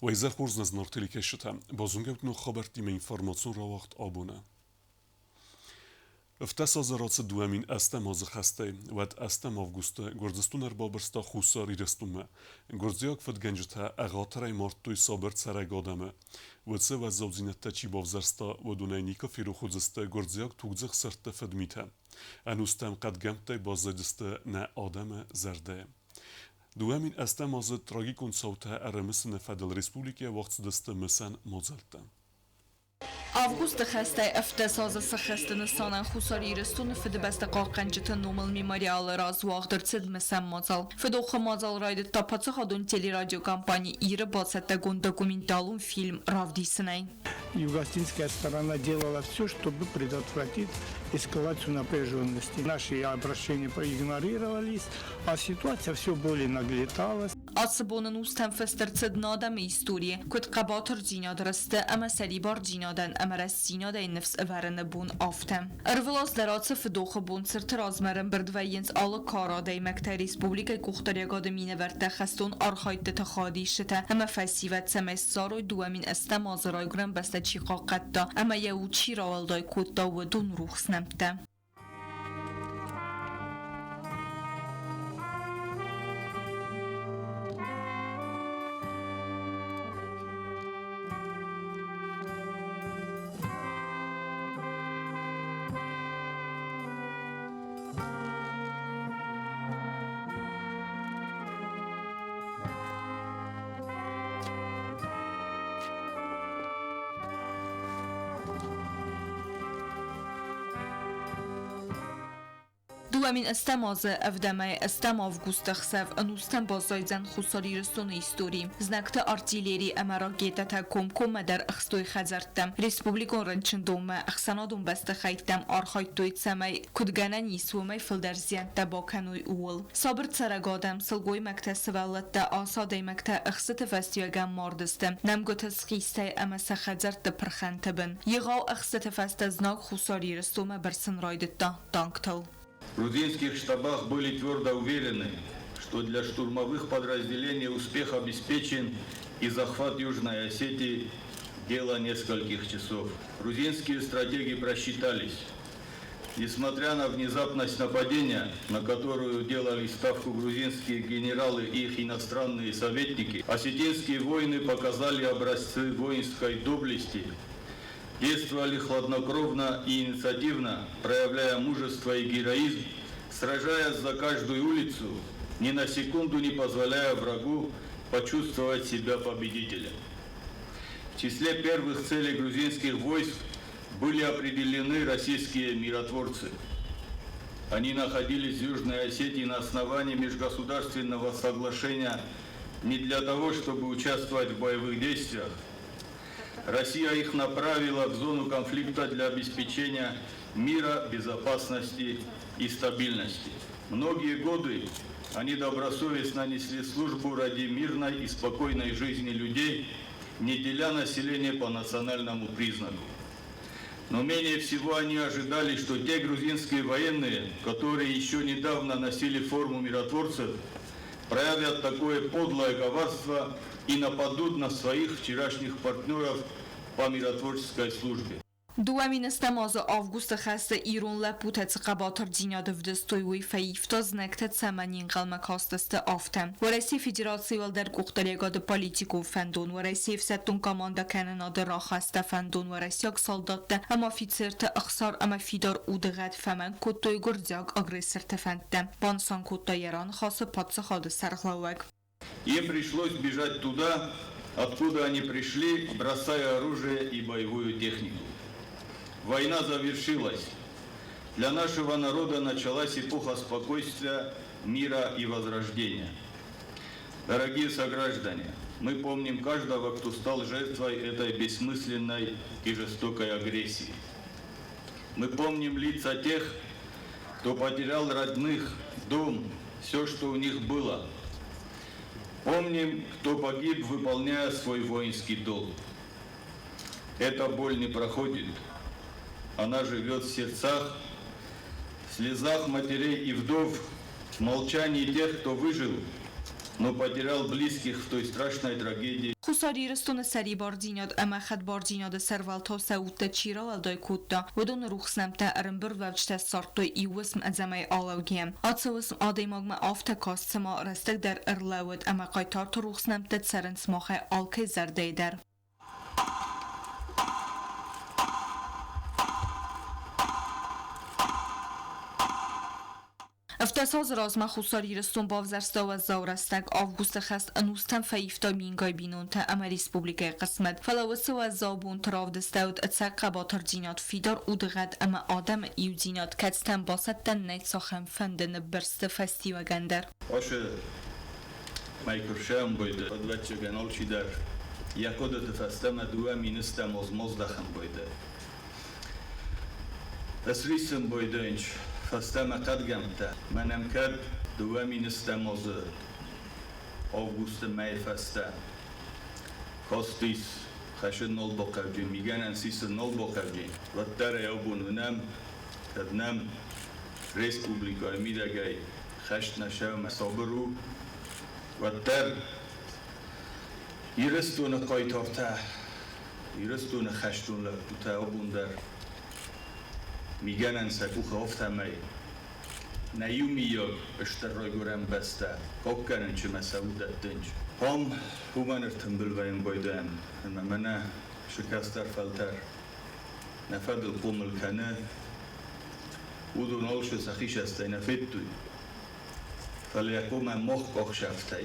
و ایزا خورز از نارتلی کشتم بازونگه بکنو خبر دیم اینفارماسیون را وقت آبونه افتساز راц دوامین استم از خسته ود استم августа گردستون بابرستا خوساری رستومه گردزیاک فد گنجتا اغاطرای مارتوی صابر سرگ آدمه ود سه و زوزینتا چی بافزرستا و دونای نیکا فیرو خودزستا گردزیاک توگزخ سرت فد میته انوستم قد گمتای بازدستا نه آدم زرده دوامین استم از تراژیکون صوته ارمسن فدل ریسپوبلیکیا وقت دسته مسن مازلته августа хастай افتساز سخستن سانن خساری رستون فد بست قاقنجت نومل ميموريال راز واغدر تد مسم مازال فدوخ مازال رايد تапацы ходун телерадио компании Ира басата гон документалун фильм равдисынай. Югославская сторона делала все, чтобы предотвратить эскалацию напряженности. Наши обращения проигнорировались, а ситуация все более наглеталась. Asbonun ustam festerced nadam истории, код قباتر زیناد رسته اما سری بار زینادن اما رست زیناد این نفس ورن بون آفتم. ارولاس درات فدوخ بون سرت رازمرن برد و ینس آل کاراده مکتر ریسپوبلیکای کوختریگاد مینه ورته خستون آرخایت تخادی شته اما فسیوت سمستار و دوامین استم آزرای گرم بسته چی قاقت دا اما یهو چی راولدای کود دا و دون روخ سنمته. دوامین استم از افدمای استم августа خسف انوستم بازایزن خساری رستون ایستوری زنکت ارتیلری امرا گیتا تا کم در اخستوی خزرتم ریسپوبلیکون رنچندوم اخسانادون بست خیتم آرخایتوی سمای کدگانن یسومای فلدرزیان تباکنوی اول صابر سرگادم سلگوی مکت سوالت تا آسادی مکت اخست فستیوگم ماردستم نمگوت سخیسته اما سخزرت پرخنتبن یغاو اخست فست زناک خساری رستوم برسن رایدتا دانکتل В грузинских штабах были твердо уверены, что для штурмовых подразделений успех обеспечен и захват Южной Осетии – дело нескольких часов. Грузинские стратеги просчитались. Несмотря на внезапность нападения, на которую делали ставку грузинские генералы и их иностранные советники, осетинские воины показали образцы воинской доблести, действовали хладнокровно и инициативно, проявляя мужество и героизм, сражаясь за каждую улицу, ни на секунду не позволяя врагу почувствовать себя победителем. В числе первых целей грузинских войск были определены российские миротворцы. Они находились в Южной Осетии на основании межгосударственного соглашения не для того, чтобы участвовать в боевых действиях. Россия их направила в зону конфликта для обеспечения мира, безопасности и стабильности. Многие годы они добросовестно несли службу ради мирной и спокойной жизни людей, не деля население по национальному признаку. Но менее всего они ожидали, что те грузинские военные, которые еще недавно носили форму миротворцев, проявят такое подлое коварство и нападут на своих вчерашних партнеров по миротворческой службе. دوامین استم از августа خسته ایرون لپوتت قباتر دیناد ودستوی وی فیفتاز نکتت سمنین قلم کاستست آفتم و رسی فدراسی ول در کوختریگاد پالیتیکو فندون و رسی فتون کاماندا کنناد را خسته فندون و رسیاک سالدات اما فیتسرت اخسار اما فیدار اودغت فمن کتوی گرزیاک اگریسرت فندم بانسان کتایران خاص پاتس خاد سرخلاوگ. Им пришлось бежать туда, откуда они пришли, бросая оружие и боевую технику. Война завершилась. Для нашего народа началась эпоха спокойствия, мира и возрождения. Дорогие сограждане, мы помним каждого, кто стал жертвой этой бессмысленной и жестокой агрессии. Мы помним лица тех, кто потерял родных, дом, все, что у них было. Помним, кто погиб, выполняя свой воинский долг. Эта боль не проходит. Она живет в сердцах, в слезах матерей и вдов, в молчании тех, кто выжил, но потерял близких в той страшной трагедии. Хусарիրստոնը սերի բարձինյոդ ամախատ բարձինյոդը սերվալ թոսա ուտը չիրալ ալդոյ կուտտա վդոն ռուխսնամտա արմբր վավչտա սարտոյ իուսմ adzamay ալավգեմ ացավսմ ադեյմագմա ավտա կաստսմա ռստակ դեր ըրլավդ ամակայտար ռուխսնամտա ցարնս մոխե ալքե զարդեյդար افتصاز رازما خساریرستون باوزرستا و زاورستک آوگوست خست انوستن فایفتا مینگای بینون تا اما ریسپوبلیکای قسمت فلاوسه و زابون تراو دستاود اتساقا با ترجینات فیدار اودغد اما آدم ایوزینات کتستن باستن نیت ساخم فندن برست فستی و گندر آشه مایکرشم بایده خدوت گنال چی در یکودت فستم دوه مینستم از مزدخم بایده اسریسم بایده اینچ فستم قدگمته منم کرد دومی نستم از آوگوست می فسته کاستیس خشد نال باقوجی میگن انسیس نال باقوجی و در یابونونم کدنم ریسپوبلیکای میدگی خشت نشو مسابرو و در ایرستون قایتارته ایرستون خشتون لبوته آبون در میگن انسکو خافته می نیومی یا اشترای گرم بسته کاک کنن چه مسعودت دنج هم هومن ارتنبل ویم بایدن منه شکستر فلتر نفد القوم الکنه او دونالش سخیش استه نفید توی فلیکو من مخ کاک شفته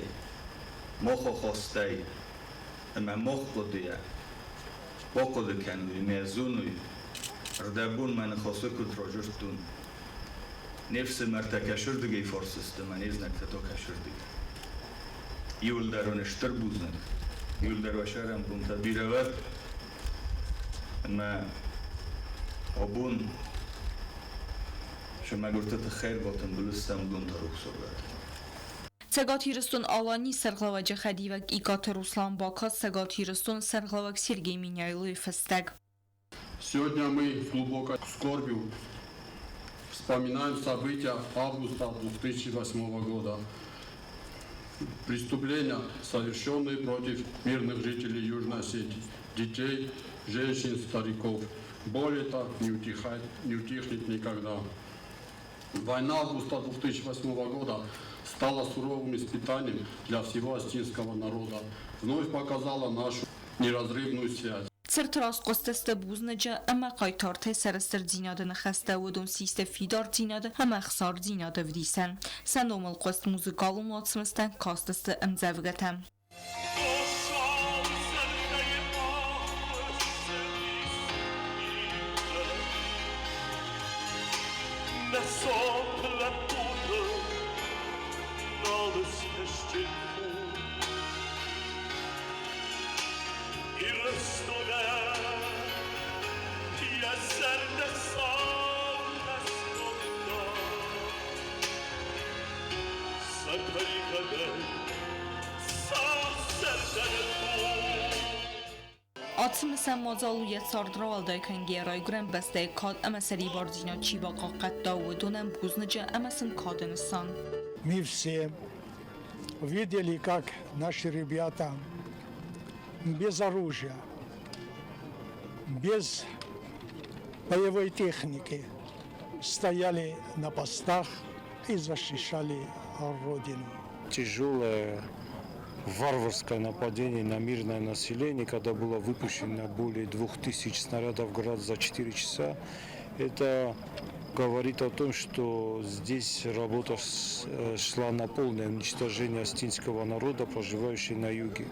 مخ خواسته من مخ قدیه با قد کنوی میزونوی ردبون من خاصه کد راجرتون نفس مرتا کشردگی فارسسته من از نکتا کشردگی یول درانشتر بودن یول در وشارم بونتا بیرود ما آبون شما گرتت خیر باتن بلستم بونتا رخصورد Сагатирстон Алани Сарглаваджа Хадивак и Ката Руслан Бака Сагатирстон Сарглавак Сергей Миняйлой Фестег. Сегодня мы с глубокой скорбью вспоминаем события августа 2008 года. Преступления, совершенные против мирных жителей Южной Осетии, детей, женщин, стариков. Боль эта не утихнет никогда. Война августа 2008 года стала суровым испытанием для всего осетинского народа. Вновь показала нашу неразрывную связь. Цертраст قصد بوزنجا اما قایتارت سرستر زیناده نخسته و دون سیست فیدار زیناده هم اخسار زیناده ودیسن سنوم القصد موزیکالو ماتسمستن کاستست امزوگتم Atımısan mazaluyet sardıral dayken geray gren beste kad ama seri barzina çiba qaqatta و دونم бузныжа амасын кадынысан. Мы все видели, как наши ребята без оружия, без боевой техники стояли на постах и защищали Родину. Тяжелое варварское нападение на мирное население, когда было выпущено более 2000 снарядов в град за 4 часа, это говорит о том, что здесь работа шла на полное уничтожение осетинского народа, проживающего на юге.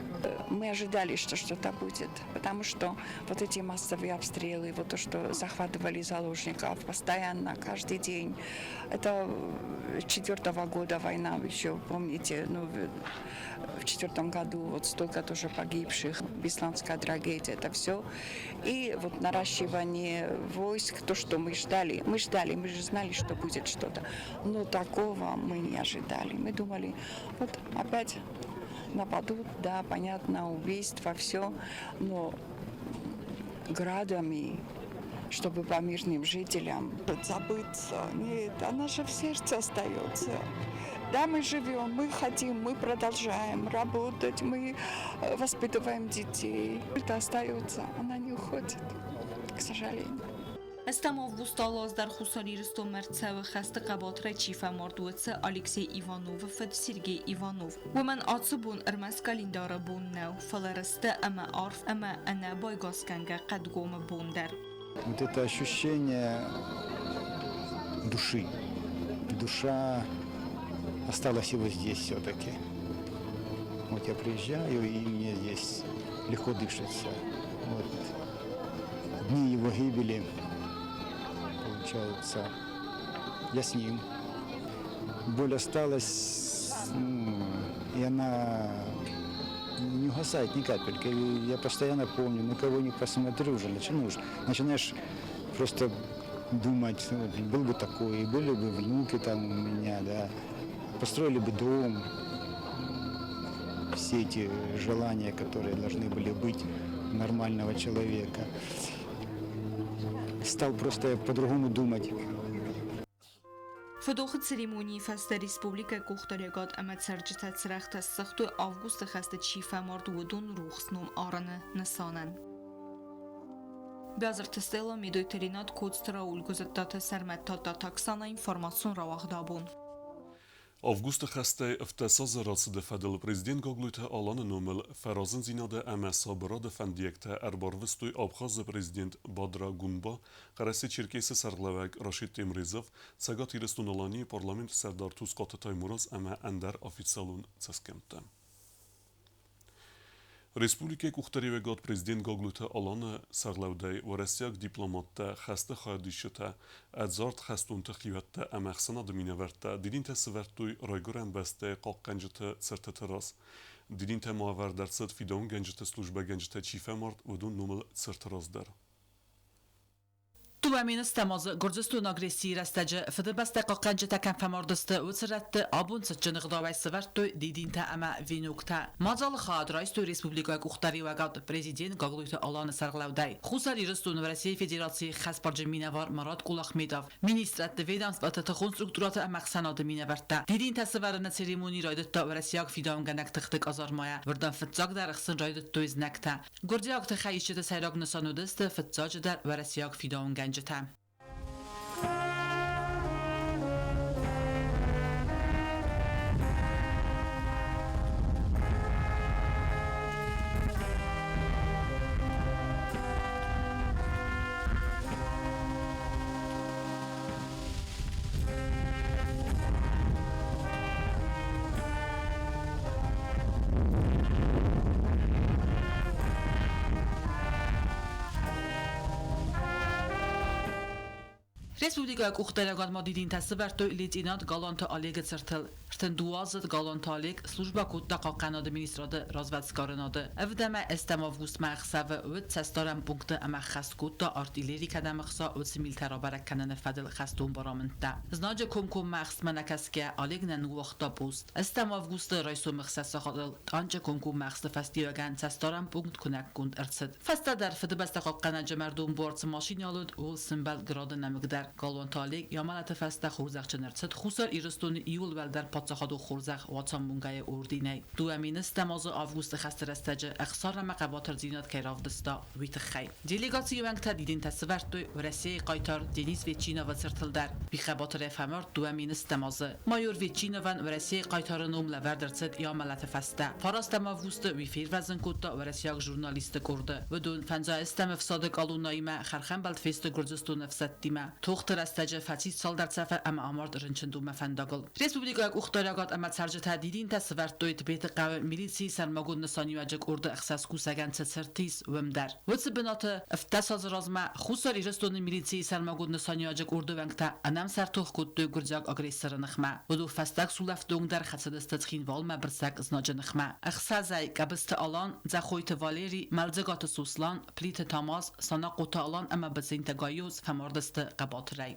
Мы ожидали, что что-то будет, потому что вот эти массовые обстрелы, вот то, что захватывали заложников постоянно, каждый день. Это 4-го года война, еще помните, ну, в 4-м году вот столько тоже погибших, Бесланская трагедия, это все. И вот наращивание войск, то, что мы ждали, мы же знали, что будет что-то. Но такого мы не ожидали. Мы думали, вот опять нападут, да, понятно, убийства, все, но градами чтобы по мирным жителям забыться. Нет, она же в сердце остается. Да, мы живем, мы хотим, мы продолжаем работать, мы воспитываем детей. Это остается, она не уходит, к сожалению. Ըստ ավգուստալոզ դար խուսարիրստո մերցեվը խաստը կաբատրե չիֆա մարդուեցը Ալեքսեյ Իվանովը ֆդ Սերգեյ Իվանով Women ացբուն ըրմաս կալինդարը բուննավ ֆալարստը ամա արֆ ամա անա բայգասկանգա qadgome бундер. Вот это ощущение души. Душа осталась его здесь все-таки. Вот я приезжаю, и мне здесь легко дышится. Вот. Дни его гибели, получается, я с ним. Боль осталась, и она не угасает ни капельки. Я постоянно помню, на кого не посмотрю, уже начинаешь просто думать, был бы такой, были бы внуки там у меня, да, построили бы дом. Все эти желания, которые должны были быть у нормального человека. Стал просто по-другому думать. Фдохը цերեմոնիի ֆեստը ռեսպուբլիկա կողտարեգատ ամացարջտա ծրախտը սխտու ավգուստը խաստը չիֆա մարդուդուն ռուխսնում արանը նսանան Բязր տստելը միդոյտերինատ կոծտրա ուլգոզտատը սարմատտա տաքսանա ինֆորմացիոն ռավաղդաբուն Августа хасте втесаза рацде федел президент Гоглуйта алана номел фаразен зинада амаса борода фандиекта арборвстуй Абхаз президент Бадра Гунба қараси Черкеси сарлавак Рашид Темризов цагат ирестуналани парламент сардар Тускат Таймураз ама андар официалун цаскемта Республика Кухтаревегат президент Гоглуйта алана сарлавдай варасяк дипломатта хасте хадишта ادزارت خستون تخیوت امخسنا دمینورت دیدین تسورتوی رایگورن بسته قاقنجت سرت تراس دیدین تماور درصد فیدون گنجت سلوجبه گنجت چیفه مرد ودون نومل سرتراس در Tuvamin istamaz Gürcistan agresiyi rastacı fıdıbasta qaqancı takan famardısты utsırattı abun sıçını gıdavaysı vartı didinte ama vinukta. Mazalı xadraystu Respublikaya Kuxtari vagat prezident Gagluyti alanı sarglavday. Xusar Iristan ve Rusiya Federasiya xas parcı var Marat Qulaxmedov. Ministratı vedamstvata konstrukturatı amaxsanadı minevartda. Didinte sıvarına seremoni raydıtta ve Rusiya fidam ganak tıxtık azarmaya. Vırdan fıtzaq dar xsın raydıtta iznakta. Gürciyak tıxayişçı sayraq nısanudısты fıtzacı dar ve Rusiya fidam ganjı time. Respublikaya Kuxtaragat ma didin tasverto litinat galant Oleg Certel. Rten duazet galant Oleg служба kutta qaqanad ministrade razvedskaranade. Evdeme estem avgust maxsave ut sestaram punkte ama khast kutta artilleri kadamxsa ut militara barakkanen fadel khastum baramenta. Znaje komkom maxs manakaske Oleg nan waqta post. Estem avgust raisu maxsasa khadal anje komkom maxs festivagan sestaram punkt kunak kunt ertsed. Fasta dar fedbasta qaqanaj mardum borts mashinalud ul simbal grad namigdar Galvantalig yamanat fasta xurzaqchi nertsed xusar iristun iul veldar patsaxad xurzaq watsam mungay ordinay du aminist tamaz avgust xastrastaj axsar maqabatar zinat kayravdista vitxay delegatsiya vangta didin tasvertu Rusiya qaytar Deniz Vechina va Sirtildar bi xabatar famar du aminist tamaz mayor Vechina van Rusiya qaytarınum la verdertsed yamanat fasta farastam avgust vi firvazn kutta Rusiya jurnalist kurdi ve dun fanza istam ifsadak alunayma kharxan bald fest Gürcistan nafsattima Toxtarastaja fatis sal dar sefer ama amard rınçınduma fandagıl. Respublikaya Kuxtaragat ama sarjı tadidin tasvertoyt bet qav milisi sarmagun nsaniyacak orda ixsas kusagan tsertis vemdar. Vetsbinatı iftasaz razma xusar iriston milisi sarmagun nsaniyacak orda vangta anam sartox kutdu gurjak agressorı nıxma. Vudu fastak sulaftung dar xatsadasta txin valma birsak znaja nıxma. Ixsazay qabıstı alan zaxoyt Valeri malzagatı suslan plite tamaz sana qota alan ama bizinte gayuz famardastı qabatray.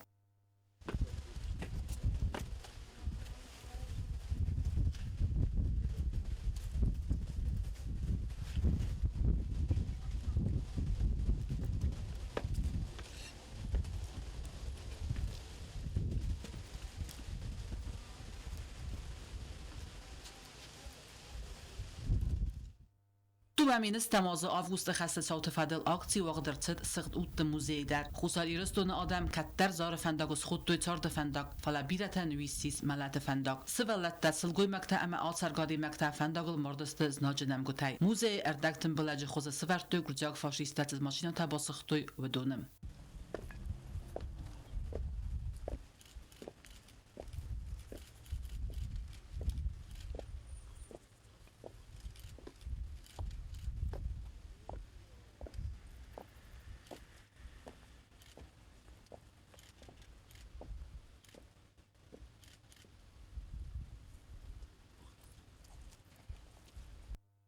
دوامین استماز آوگوست خست ساوت فدل آکسی وقدرت سخت اوت موزه در خصال ایرستون آدم کتر زار فنداگوس خود دوی چارد فنداگ فلا بیرتن ویسیس ملت فنداگ سوالت دستل گوی مکتا اما آتسرگادی مکتا فنداگل مردست زناج نمگوتای موزه اردکتن بلاج خوز سورت دوی گرجاگ فاشیستت از ماشینا تا باسخت و دونم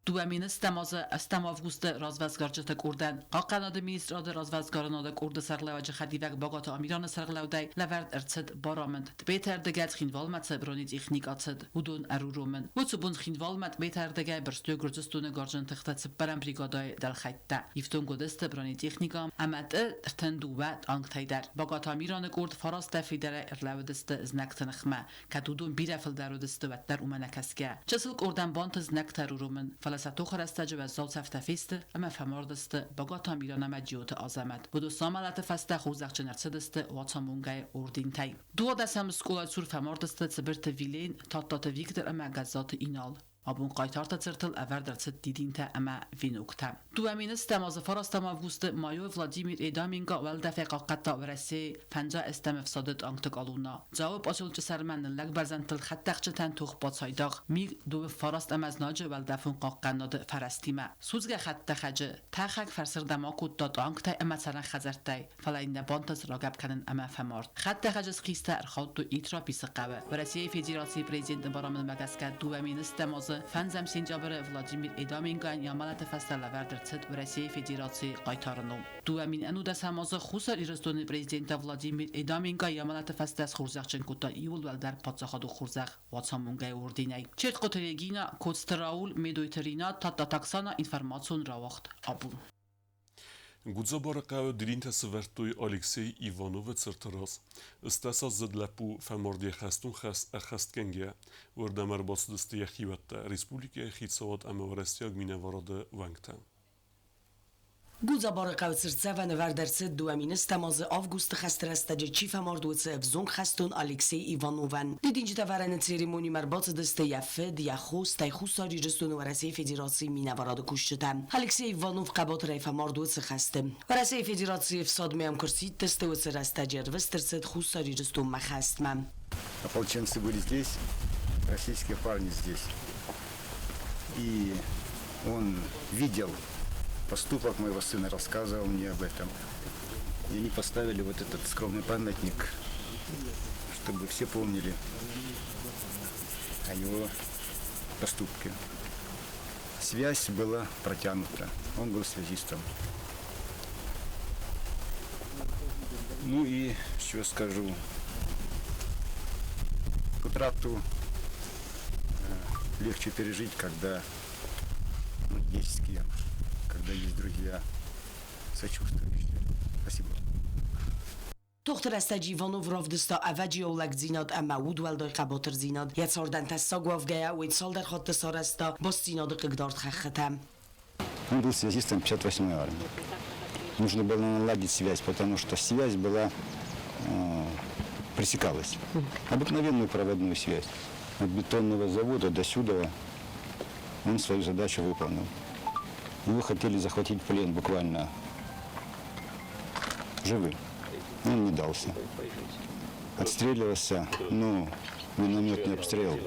دوامین استم آوگوست رازوزگارجت کردن قاقناد مینیستراد رازوزگارناد کرد سرلوجه خدیوک باگات آمیران سرلودای لورد ارتد بارامند بیتر دگت خینوالمت برونید ایخنیکاتد ودون ارورومن وتبون خینوالمت بیتر دگای برستو گرجستون گارجن تختت برام بریگادای دل خیتا یفتون گودست برونید ایخنیکام امد ارتن دوات آنگتایدر باگات آمیران کرد فراست فیدره ارلودست ازنکتنخمه کدودون بیرفل درودست و در اومنکسکه چسل کردن بانت ازنکترورومن فلسطو خرستج و زال سفت فیست اما فماردست باگاتا میرانه مجیوت آزمد بدو ساملت فسته خوزخ جنرسدست واتامونگای اردین تای دو دستم سکولای سور فماردست سبرت ویلین تاتات ویکتر اما گزات اینال ابون قایتارت ترتل اوردرت دیدین تا اما وینوکتا دوامین استماز فراستم آوگوست مایو ولادیمیر ایدامینگا ولدفع قاقتا ورسی فنجا استم افسادت آنگتک آلونا جواب آسولچ سرمن لگ برزنتل خطقچتن توخ باتسایداغ میگ دو فراست ام از ناج ولدفون قاقناد فرستیمه سوزگ خطقچه تاخک فرسر دماکود داد آنگتا اما سرن خزرتای فلاین بانتز راگب کنن اما فمارد خطقچ خیسته ارخاط دو ایترا پیس قوه ورسی فدراسی پرزیدنت برامل مگسکا دوامین استماز فنزم سینجابر ولادیمیر ایدامینگان یامالت فستل وردرتد و رسیه فدراسی قایتارنو دوامین انو دست همازه خوصر ایرستون پرزیدنت ولادیمیر ایدامینگان یامالت فستل خورزخ چنکوتا ایول ولدر پادزخادو خورزخ واتسامونگای وردینای چرت قطریگینا کودستراول میدویترینا تا تاکسانا اینفرماسیون راوخت آبون Гудзоборакао диринта севертуй Алексей Иванов цертарас. Стаса задлапу фаморди хастун хас ахасткенге. Вардамар басдысты яхиватта. Республика хитсават амаварастияг минаварада вангта. Гудзабара кавцерце و نوردرسه دوامین استماز آوگوست خسترستج چیف ماردوچه افزون خستون الکسی ایوانوون دیدینج تورن سریمونی مرباط دسته یفه دیخوست تایخوستاری جستون ورسی فدراسی مینواراد کشتم الکسی ایوانوف قباط ریف ماردوچه خستم ورسی فدراسی افساد میم کرسید دسته و سرستجر وسترسد خوستاری جستون مخستمم Ополченцы были здесь, российские парни здесь. И он видел поступок моего сына, рассказывал мне об этом. И они поставили вот этот скромный памятник, чтобы все помнили о его поступке. Связь была протянута, он был связистом. Ну и что скажу, утрату легче пережить, когда есть с кем, когда есть друзья, сочувствующие. Спасибо. دختر استجی وانو ورافدستا اوجی اولک زیناد اما ود ولدای قباتر زیناد یه ساردن تسا گوافگیا و سال در خاط سارستا با زیناد قگدارد خختم. Он был связистом 58-й армии. Нужно было наладить связь, потому что связь была пресекалась. Обыкновенную проводную связь. От бетонного завода до сюда он свою задачу выполнил. Его хотели захватить в плен буквально живым. Он не дался. Отстреливался, но минометный обстрел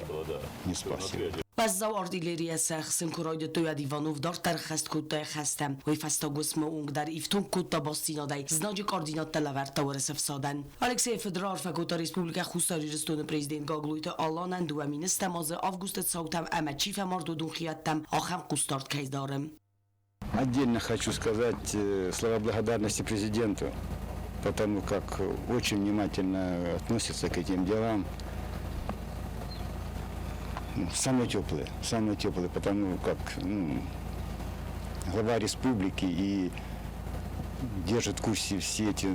не спас его. Bazza artilleriya sahsin kurayda toyad Ivanov dar tarxast kutta khastam و فستا گسم اونگ در ایفتون کتا باستینادای زناج کاردینات تلاورد تورس افسادن الکسی فدرال فکوتا ریسپوبلیکا خوستاری رستون پرزیدنت گاگلویت آلانن دوامین استماز آوگوست ساوتم اما چیف ماردودون خیاتم آخم قستارد کهی دارم. Отдельно хочу сказать слова благодарности президенту, потому как очень внимательно относится к этим делам. Самые теплые, потому как глава республики и держит в курсе все эти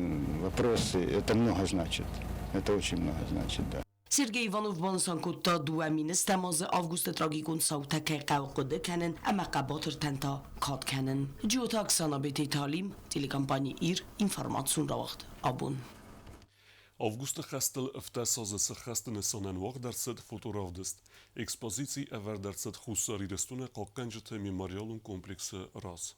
вопросы, это много значит, это очень много значит, да. Sergey Ivanov Bonsankotta دوامین استماز آوگوست تراگیکون ساوتک قوقده کنن اما قباتر تنتا کاد کنن جوتاک سانابیتی تعلیم تیلیکامپانی ایر اینفرماتسون را وقت آبون Августа хастел втасазысы хастыны сонан вағдарсыд фоторавдыст. Экспозиции авардарсыд хусари рестуна қалқанжыты мемориалун комплексы раз.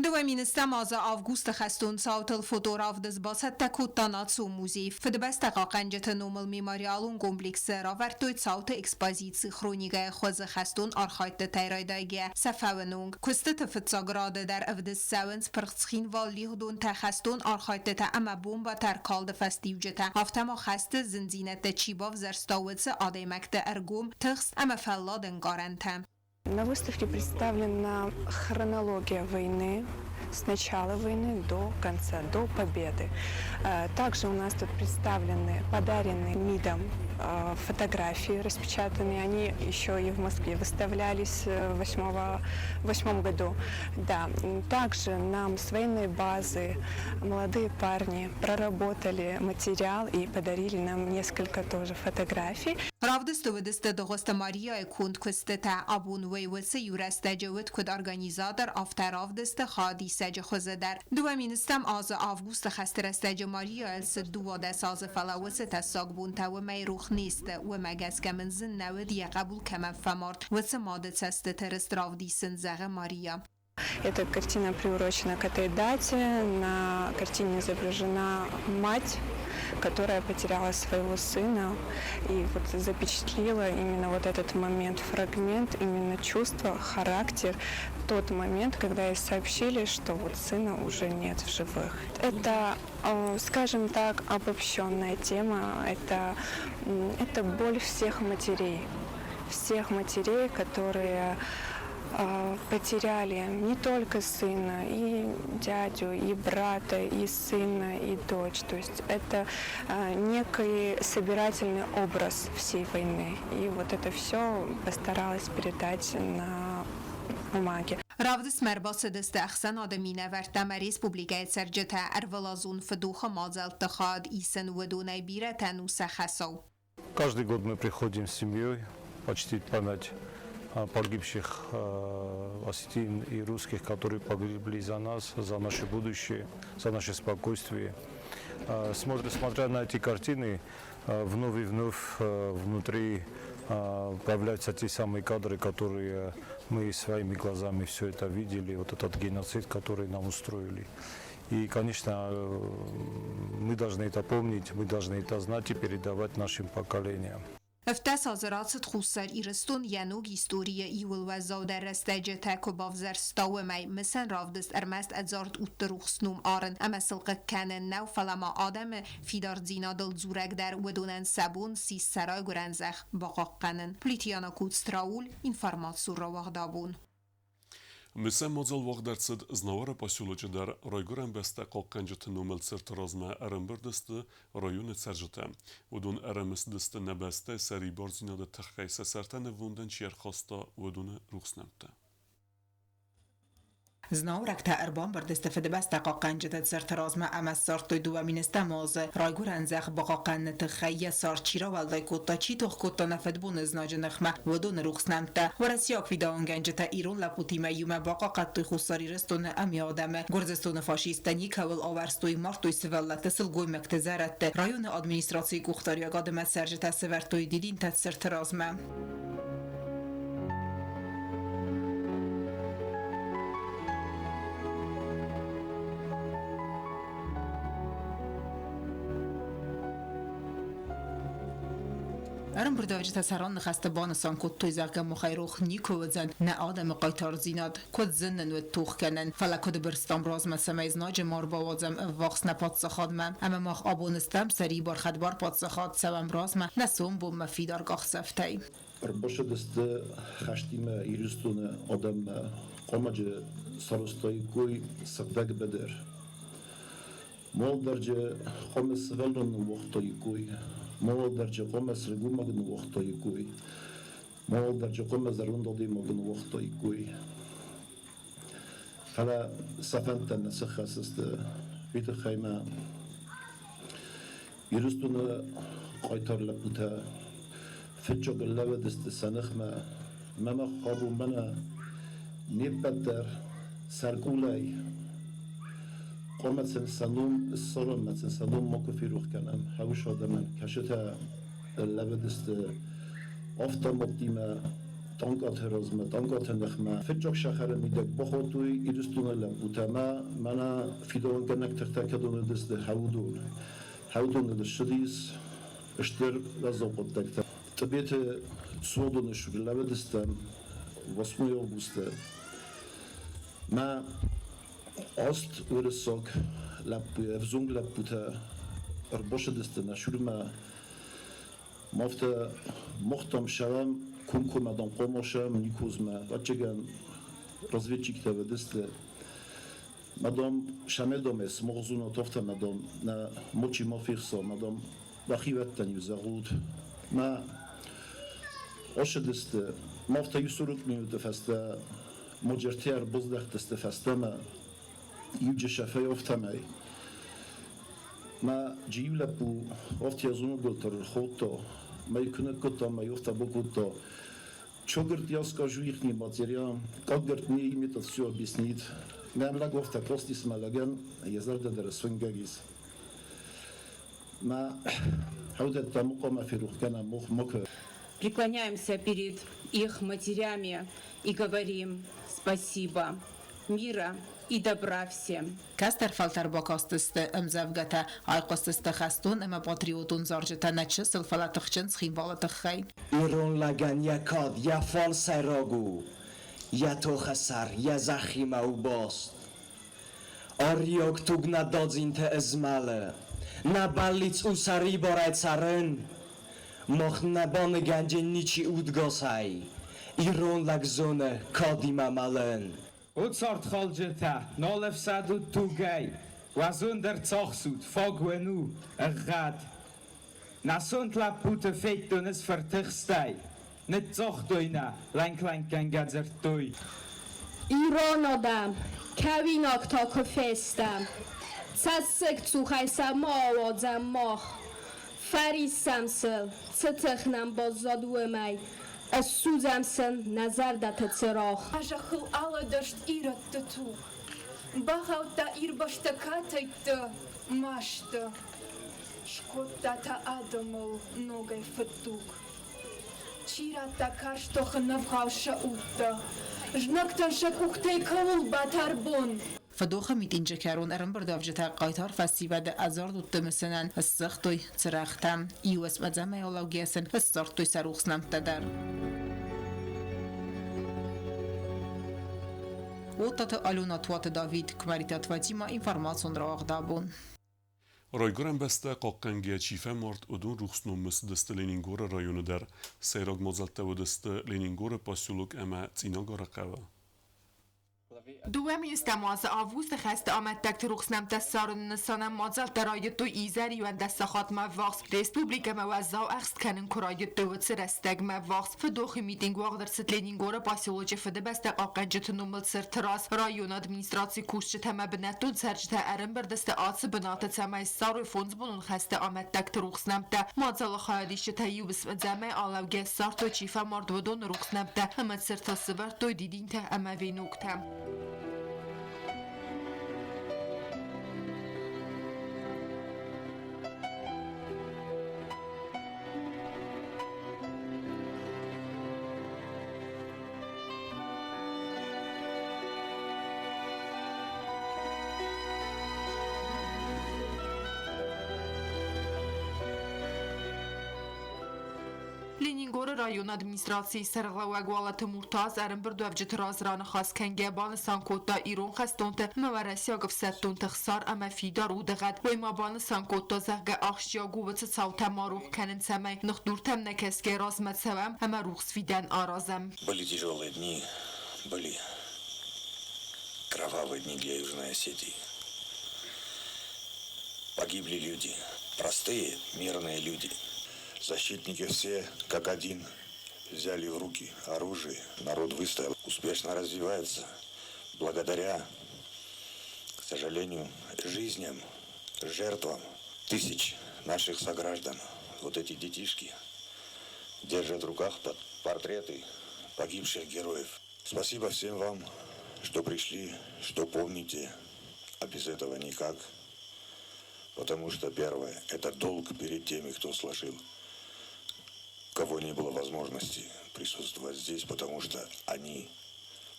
دوامین استماز آوگوست خستون ساوتل فوتوراف باست تکوتانات سو موزی فدبست قاقنجت نومل میماریالون کمپلیکس را ورتویت ساوت اکسپازیتسی خرونیگه خوز خستون آرخایت تایرایدایگه سفاونونگ کست تفتساگراده در افدس ساونس پرخسخین والی هدون تخستون آرخایت تا اما بومبا ترکالد فستیوجتا هفتما خست زنزینت چیباف زرستاوتس آدیمکت ارگوم تخست اما فلادن گارنتم. На выставке представлена хронология войны, с начала войны до конца, до победы. Также у нас тут представлены подаренные МИДом фотографии распечатанные. Они еще и в Москве выставлялись в 2008 году. Да. Также нам с военной базы молодые парни проработали материал и подарили нам несколько тоже фотографий. Ravdist ودست دغست ماریا کند کست تا ابون ویوس یورست جوت کد ارگانیزادر آفتر افدست خادی سج خوزه در دوامینستم آز آوگوست خستر استج ماریا الس دواده ساز فلاوس تساق بون تا و میروخ نیست و مگس کمن زن نود یا قبول کمن فمارد و سمادت سست ترست ravdi سنزغ ماریا. Эта картина приурочена к этой дате. На картине изображена мать, которая потеряла своего сына, и вот запечатлела именно вот этот момент, фрагмент, именно чувство, характер, тот момент, когда ей сообщили, что вот сына уже нет в живых. Это, скажем так, обобщенная тема, это боль всех матерей, которые потеряли не только сына, и дядю, и брата, и сына, и дочь. То есть это некий собирательный образ всей войны. И вот это все постаралась передать на бумаге. Ravdis merbaس دست اخسن آدمینه ورتم ریسپوبلیکای سرجتا ارولازون فدوخ مازل تخاد ایسن ودونای بیره تنوس خسو. Каждый год мы приходим с семьей почтить память погибших осетин и русских, которые погибли за нас, за наше будущее, за наше спокойствие. Смотря на эти картины, вновь и вновь внутри появляются те самые кадры, которые мы своими глазами все это видели, вот этот геноцид, который нам устроили. И, конечно, мы должны это помнить, мы должны это знать и передавать нашим поколениям. افتس آزرات خسر ایرستون ینوگ هیستوری ایول و زاده رستجه تاکو بافزر ستاو می مثل رافدست ارمست ادزارت اوت روخسنوم آرن اما سلقه کنن نو فلما آدم فیدار زینا دل زورک در ودونن سبون سی سرای گرنزخ باقاق قنن پلیتیانا کود ستراول اینفرماتسو را وغدابون Мыса модзал вағдарцыд знавара поселочыдар райгуран бәсті қалқанжыты нөміл циртыразма әрімбірдісті районы цәржыты. Удун әрімісдісті нәбәсті сәрі барзинады таққайса сәртәні вунден чиерхаста удуны рухснамты. Znaurak ta erban berdestefede besta qaqanjeta zertarazma amas sartoy duvaminesta moz rayguran zakh baqaqan tkhayya sarchira walday kotta chitox kotta nafadbun znajnkhma ودون ruxnamta warasyak vidaon ganjeta irun laputima yuma baqaqat khusari reston am yadam gorzeston fashistani kavel avarstoy martoy sevallata silgoy maktazarat rayon administratsiy guxtariya qadama serjeta severtoy didin ta zertarazma ارم برداوجه تسران خسته بانسان کد توی زرگم مخیروخ نیکو وزن نه آدم قایتار زیناد کد زنن و توخ کنن فلا کد برستام راز مسمه ناج مار باوازم واقس نپاد سخاد من اما ماخ آبونستم سری بار خدبار پاد سخاد سوم راز من نسوم بوم مفیدار گاخ سفتی باشه دست خشتیم ایرستون آدم قامجه سرستایی کوی سقدق بدر مال درجه قام سغلن وقتایی کوی مال درجه قام سرگو مگن وقتایی کوی مال درجه قام زرون دادی مگن وقتایی کوی خلا سفنتن نسخ است ویت خیمه ایرستون قایتار لبوته فتشوق اللوه دست سنخمه مما خابو منا نبتر سرقولي قامت سنسلوم الصالون مثل سنسلوم ماكو في روح كنم هوش آدمن کشته اللوه دست آفتا مقدیمه تانکات هرازمه تانکات نخمه فتشوق شخره میدک بخوتوی ایرستونه لبوته منا فیدون کنک تختکدون دست هودون دشتیس اشتر لازم دکتر طبیعت سودون شروع لبه دستم واسموی آگوسته ما آست ورساک لبوی افزونگ لبوته ارباش دسته نشور ما مافته مختم شوم کم مدام قماشم نیکوز ما بچگان разведчик و دسته مدام شمه دامس مغزون تافته مدام نه موچی مافیخسا مدام بخیوت تنیو زغود ما آشه دسته مافته یسورک میوده فسته مجرتیر بزدخ دسته فسته ما یوجه شفه افته می ما جیو لپو افتی از اونو گلتر خود تا ما یکنه کتا ما یفته بگود تا چو گرد یاسکا جویخ نی ماتریان که گرد نی ایمیتاسیو بیسنید میم لگفته کلاستیس ملگن یزرده در سونگگیز ما حودت тамукома фирухкана мухмока. Преклоняемся перед их матерями и говорим спасибо, мира и добра всем. Кастер фалтер бокастысты эмзавгата айқостысты хастун эма патриотун заржета начы сылфалатықчын схимвалатықхай. Ирон лаган якад, я фал сайрагу, я тохасар, я захима убост. Ариок тугна дадзинте эзмале. نبالیت او سری باید سرن مخ نبان گنج نیچی اودگاسای ایرون لگزونه کادیمه مالن او سارت خالجتا نالف سادو توگای وزون در تاخسود فاگونو اغاد نسوند لپوت فیک دونس فرتخستای نت تاخ دوینا لنک گنگزر دوی ایران آدم کویناک تا کفستم Цасек цухайса маавадзам мах фарисамсыл цытыхнам базадуэмай ассузамсын назардата цырах ажахыл аладашт иратты ту бахаута ирбашта катайты машты шкоттата адамыл ногай фыттук чирата карштохы навхауша утта жнактанша кухтай кавул батарбун فدوخ میتینجه کرون ارم بردافجتا قایتار فستیباد ازار دوت مسنن السختوی ترختم ایوس مزم یالاگیسن السختوی سروخسنم تدر وطت آلونات وات داوید کمریتات واتیما اینفرماسون را اغدابون رایگورم بسته قاقنگی چیفه مرد ادون روخسنومس دست لینینگور رایونو در سیراگ مزلته و دست لینینگور پاسیولوک اما تیناگار قوه دوامین استماز آووست خسته آمد تک تروخسنم تسارن نسانم مازل درایت دو ایزری و دست خات مواقس ریسپوبلیک موزا و اخست کنن کرایت دوت سرستگ مواقس فدوخی میتینگ واقع در ستلینینگور پاسیولوژی فده بسته قاقنجت نومل سر تراس رایون ادمینستراسی کوشت همه بنتون سرجت ارم بردست آس بنات تمای سار و فونز بونون خسته آمد تک تروخسنم تا مازل خیالیش تایو بسم زمه آلوگه سار تو چیفه مرد و دون روخسنم تا همه سر تصور تو دیدین تا اما وینوکتم لینینگور رایون ادمینستراسی سرغلوگ والت مرتاز ارم بردو افجت راز ران خاص کنگه بان سانکوتا ایرون خستونت مورسی آگف ستون تخسار اما فیدار او دغد و ایما بان سانکوتا زغه آخشیا گووت ساوتا ماروخ کنن سمی نخدورتم نکسکه راز مدسوم اما روخس فیدن آرازم Были тяжелые дни, были кровавые дни для Южной Осетии. Погибли люди, простые, мирные люди. Защитники все, как один, взяли в руки оружие. Народ выстоял, успешно развивается. Благодаря, к сожалению, жизням, жертвам тысяч наших сограждан вот эти детишки держат в руках портреты погибших героев. Спасибо всем вам, что пришли, что помните, а без этого никак. Потому что первое – это долг перед теми, кто сложил, кого не было возможности присутствовать здесь, потому что они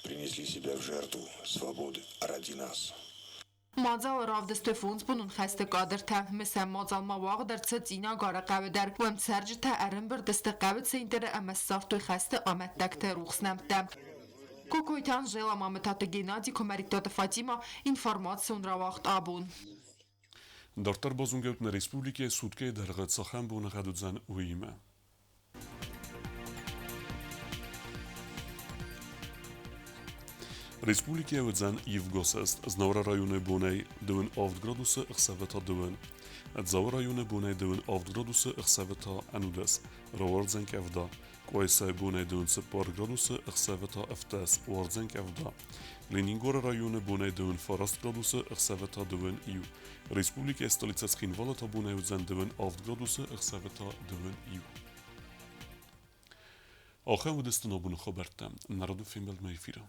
принесли себя в жертву свободы ради нас. مازال رافد استفونز بنون خسته قادر ته مثل مازال مواقع در تزینا گاره قوی در و امسرج ته ارن بر دست قوی سیندر ام صافت خسته آمد دکت روخ نمته کوکویتان جلا مامتات گنادی کمریکتات فاطیما اینفورماسیون را وقت آبون Դարտար բազունգեուտն ռեսպուբլիկե սուտկե դարղը ծախան բունը խադուձան ուիմը Ռեսպուբլիկե ուձան Իվգոսեստ Znavra rayonu bunay dövün 6 gradusu ıxsaveta dövün Dzavra rayonu bunay dövün 6 gradusu ıxsaveta anudes Ravardzenk evda Koysa bunay dövün 4 gradusu ıxsaveta eftes Wardzenk evda Leningora rayonu bunay dövün Farast gradusu ıxsaveta dövün iu Respublika stolica Schinvalata bunay udzan dövün 6 gradusu ıxsaveta dövün iu Axem udestan abunu xabertem Narodu Filmbelt Mayfira